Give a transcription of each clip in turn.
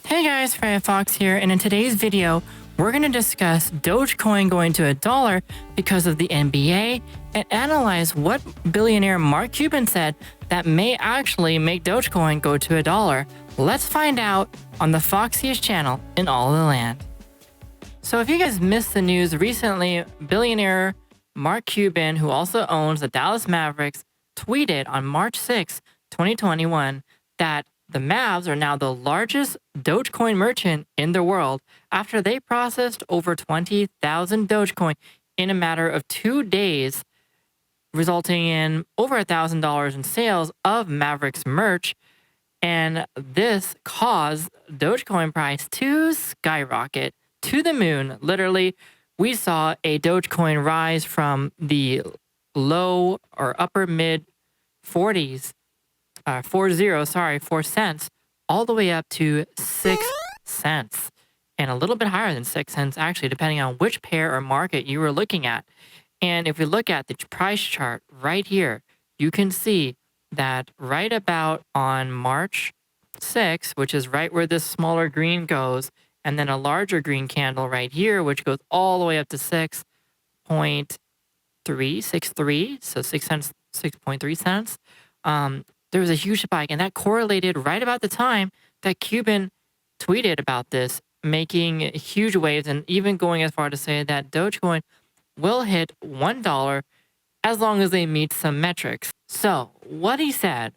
Hey guys, Firefox here, and in today's video, we're going to discuss Dogecoin going to $1 because of the NBA and analyze what billionaire Mark Cuban said that may actually make Dogecoin go to $1. Let's find out on the Foxiest channel in all of the land. So if you guys missed the news recently, billionaire Mark Cuban, who also owns the Dallas Mavericks, tweeted on March 6, 2021 that the Mavs are now the largest Dogecoin merchant in the world after they processed over 20,000 Dogecoin in a matter of 2 days, resulting in over $1,000 in sales of Mavericks merch. And this caused Dogecoin price to skyrocket to the moon. Literally, we saw a Dogecoin rise from the low or upper mid 40s 4 cents, all the way up to 6 cents, and a little bit higher than 6 cents, actually, depending on which pair or market you were looking at. And if we look at the price chart right here, you can see that right about on March 6, which is right where this smaller green goes, and then a larger green candle right here, which goes all the way up to 6.363, so 6 cents, 6.3 cents. There was a huge spike, and that correlated right about the time that Cuban tweeted about this, making huge waves and even going as far to say that Dogecoin will hit $1 as long as they meet some metrics. So what he said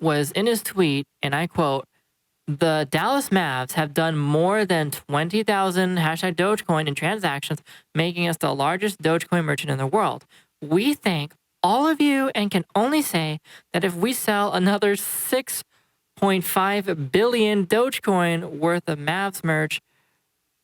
was in his tweet, and I quote, "The Dallas Mavs have done more than 20,000 hashtag Dogecoin in transactions, making us the largest Dogecoin merchant in the world. We thank all of you and can only say that if we sell another 6.5 billion Dogecoin worth of Mavs merch,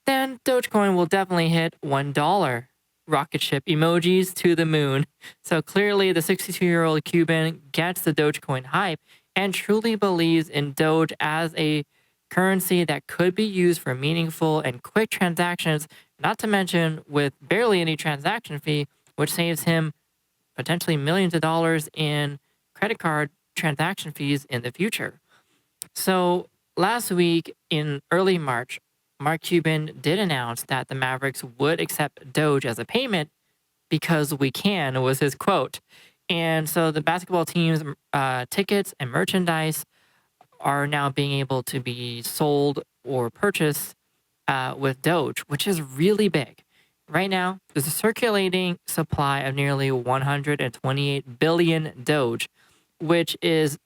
then Dogecoin will definitely hit $1. Rocket ship emojis to the moon." So clearly the 62-year-old Cuban gets the Dogecoin hype and truly believes in Doge as a currency that could be used for meaningful and quick transactions, not to mention with barely any transaction fee, which saves him potentially millions of dollars in credit card transaction fees in the future. So last week in early March, Mark Cuban did announce that the Mavericks would accept Doge as a payment because we can, was his quote. And so the basketball team's tickets and merchandise are now being able to be sold or purchased with Doge, which is really big. Right now, there's a circulating supply of nearly 128 billion Doge, which is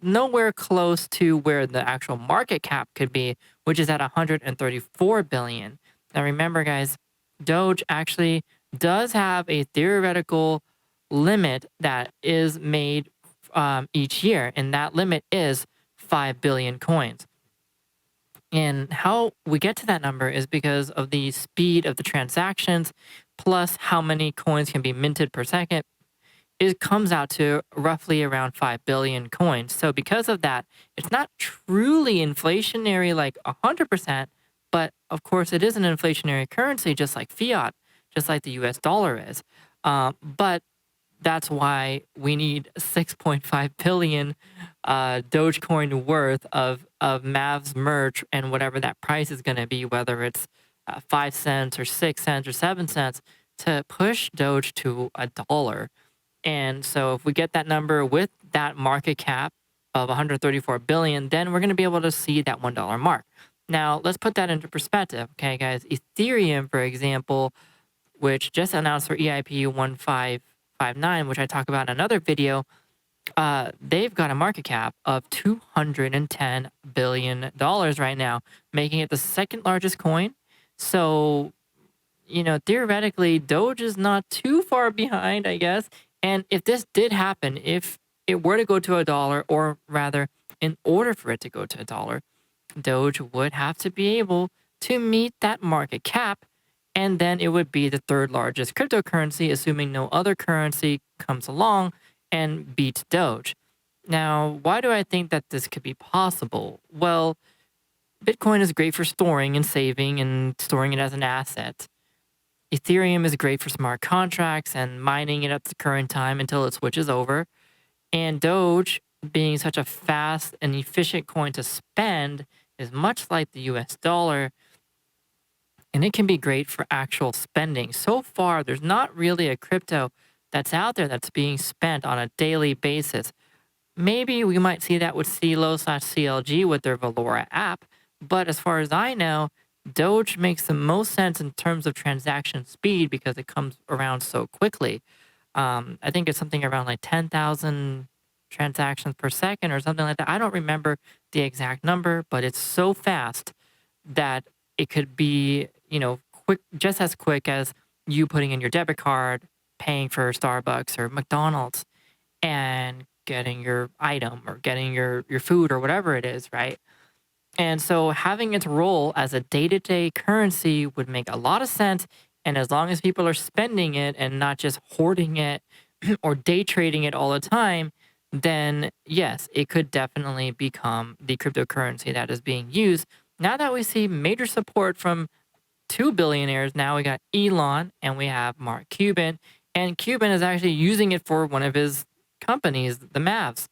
nowhere close to where the actual market cap could be, which is at 134 billion. Now remember, guys, Doge actually does have a theoretical limit that is made each year, and that limit is 5 billion coins. And how we get to that number is because of the speed of the transactions plus how many coins can be minted per second. It comes out to roughly around 5 billion coins. So because of that, it's not truly inflationary like 100%, but of course it is an inflationary currency just like fiat, just like the US dollar is. But that's why we need 6.5 billion Dogecoin worth of Mavs merch and whatever that price is going to be, whether it's 5 cents or 6 cents or 7 cents, to push Doge to $1. And so if we get that number with that market cap of 134 billion, then we're going to be able to see that $1 mark. Now, let's put that into perspective. Okay, guys, Ethereum, for example, which just announced their EIP 1559, which I talk about in another video, they've got a market cap of $210 billion right now, making it the second largest coin. So, theoretically, Doge is not too far behind, I guess. And if this did happen, if it were to go to $1, or rather, in order for it to go to $1, Doge would have to be able to meet that market cap, and then it would be the third largest cryptocurrency, assuming no other currency comes along and beats Doge. Now, why do I think that this could be possible? Well, Bitcoin is great for storing and saving and storing it as an asset. Ethereum is great for smart contracts and mining it at the current time until it switches over. And Doge, being such a fast and efficient coin to spend, is much like the US dollar, and it can be great for actual spending. So far, there's not really a crypto that's out there that's being spent on a daily basis. Maybe we might see that with CLO/CLG with their Valora app, but as far as I know, Doge makes the most sense in terms of transaction speed because it comes around so quickly. I think it's something around like 10,000 transactions per second or something like that. I don't remember the exact number, but it's so fast that it could be, quick, just as quick as you putting in your debit card, paying for Starbucks or McDonald's, and getting your item or getting your food or whatever it is, right? And so having its role as a day-to-day currency would make a lot of sense. And as long as people are spending it and not just hoarding it or day trading it all the time, then yes, it could definitely become the cryptocurrency that is being used. Now that we see major support from two billionaires, now we got Elon and we have Mark Cuban. And Cuban is actually using it for one of his companies, the Mavs,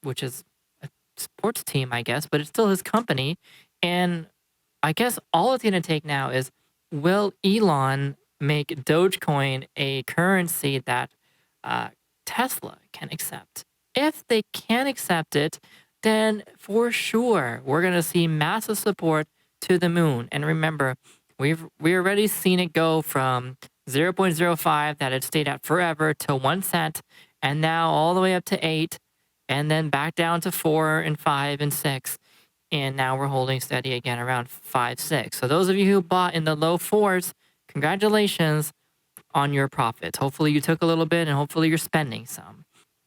which is a sports team, I guess, but it's still his company. And I guess all it's going to take now is, will Elon make Dogecoin a currency that uh, Tesla can accept? If they can accept it, then for sure we're going to see massive support to the moon. And remember, we already seen it go from 0.05 that it stayed at forever to 1 cent, and now all the way up to 8, and then back down to 4 and 5 and 6, and now we're holding steady again around 5, 6. So those of you who bought in the low fours, congratulations on your profits. Hopefully you took a little bit, and hopefully you're spending some,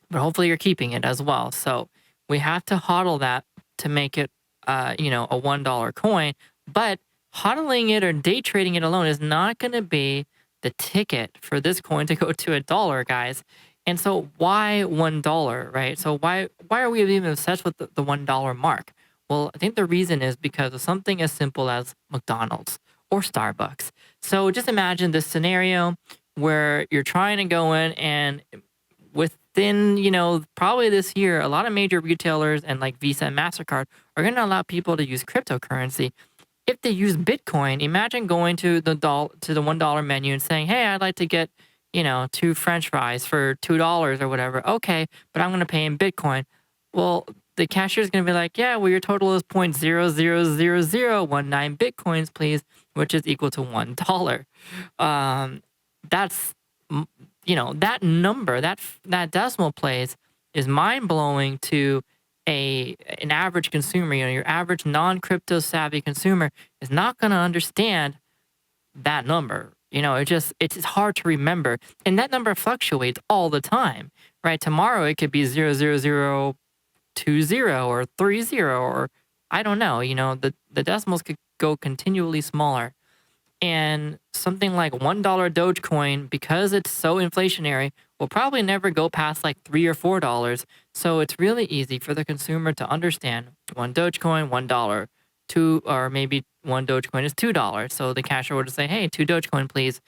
but hopefully you're keeping it as well. So we have to hodl that to make it, a $1 coin. But hodling it or day trading it alone is not going to be the ticket for this coin to go to $1, guys. And so why $1, right? So why are we even obsessed with the $1 mark? Well, I think the reason is because of something as simple as McDonald's or Starbucks. So just imagine this scenario where you're trying to go in, and within, probably this year, a lot of major retailers and like Visa and MasterCard are going to allow people to use cryptocurrency. If they use Bitcoin, imagine going to the $1 menu and saying, "Hey, I'd like to get, two French fries for $2 or whatever." Okay, but I'm going to pay in Bitcoin. Well, the cashier is going to be like, "Yeah, well, your total is 0.000019 Bitcoins, please," which is equal to $1. Um, that's that number, that decimal place is mind blowing to an average consumer. Your average non crypto savvy consumer is not going to understand that number. It's hard to remember, and that number fluctuates all the time. Right? Tomorrow it could be 0.0020 or 30, or I don't know. The decimals could go continually smaller. And something like $1 Dogecoin, because it's so inflationary, will probably never go past like $3 or $4. So it's really easy for the consumer to understand one Dogecoin, $1, two, or maybe one Dogecoin is $2. So the cashier would say, "Hey, two Dogecoin, please.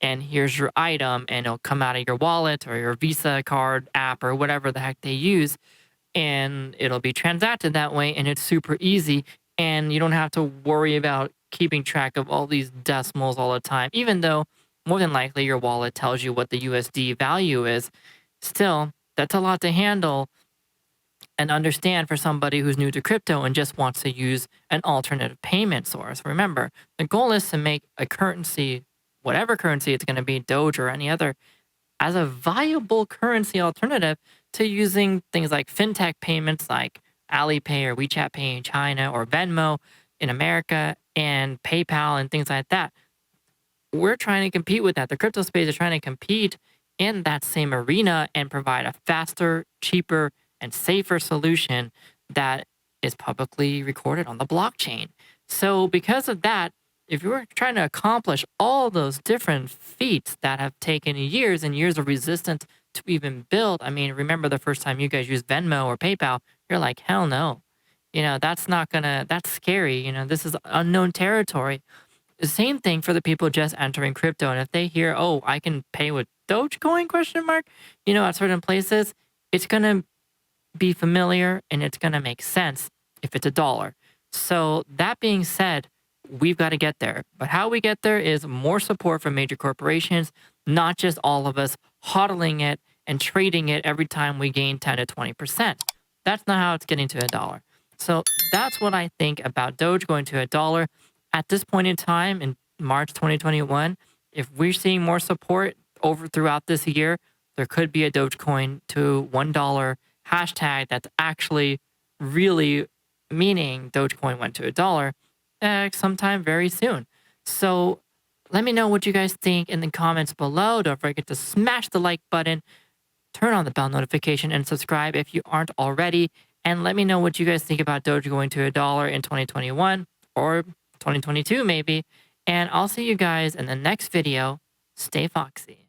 And here's your item," and it'll come out of your wallet or your Visa card app or whatever the heck they use, and it'll be transacted that way, and it's super easy, and you don't have to worry about keeping track of all these decimals all the time. Even though more than likely your wallet tells you what the USD value is, still that's a lot to handle and understand for somebody who's new to crypto and just wants to use an alternative payment source. Remember, the goal is to make a currency, whatever currency it's going to be, Doge or any other, as a viable currency alternative to using things like fintech payments like Alipay or WeChat Pay in China or Venmo in America and PayPal and things like that. We're trying to compete with that. The crypto space is trying to compete in that same arena and provide a faster, cheaper, and safer solution that is publicly recorded on the blockchain. So because of that, if you were trying to accomplish all those different feats that have taken years and years of resistance to even build, I mean, remember the first time you guys used Venmo or PayPal, you're like, hell no. That's scary. This is unknown territory. The same thing for the people just entering crypto. And if they hear, "Oh, I can pay with Dogecoin, question mark, at certain places, it's going to be familiar and it's going to make sense. if it's $1. So that being said, we've got to get there. But how we get there is more support from major corporations, not just all of us hodling it and trading it every time we gain 10 to 20%. That's not how it's getting to $1. So that's what I think about Doge going to $1 at this point in time in March 2021. If we're seeing more support over throughout this year, there could be a Dogecoin to $1 hashtag that's actually really meaning Dogecoin went to $1 sometime very soon. So let me know what you guys think in the comments below. Don't forget to smash the like button, turn on the bell notification, and subscribe if you aren't already. And let me know what you guys think about Doge going to $1 in 2021 or 2022 maybe. And I'll see you guys in the next video. Stay foxy.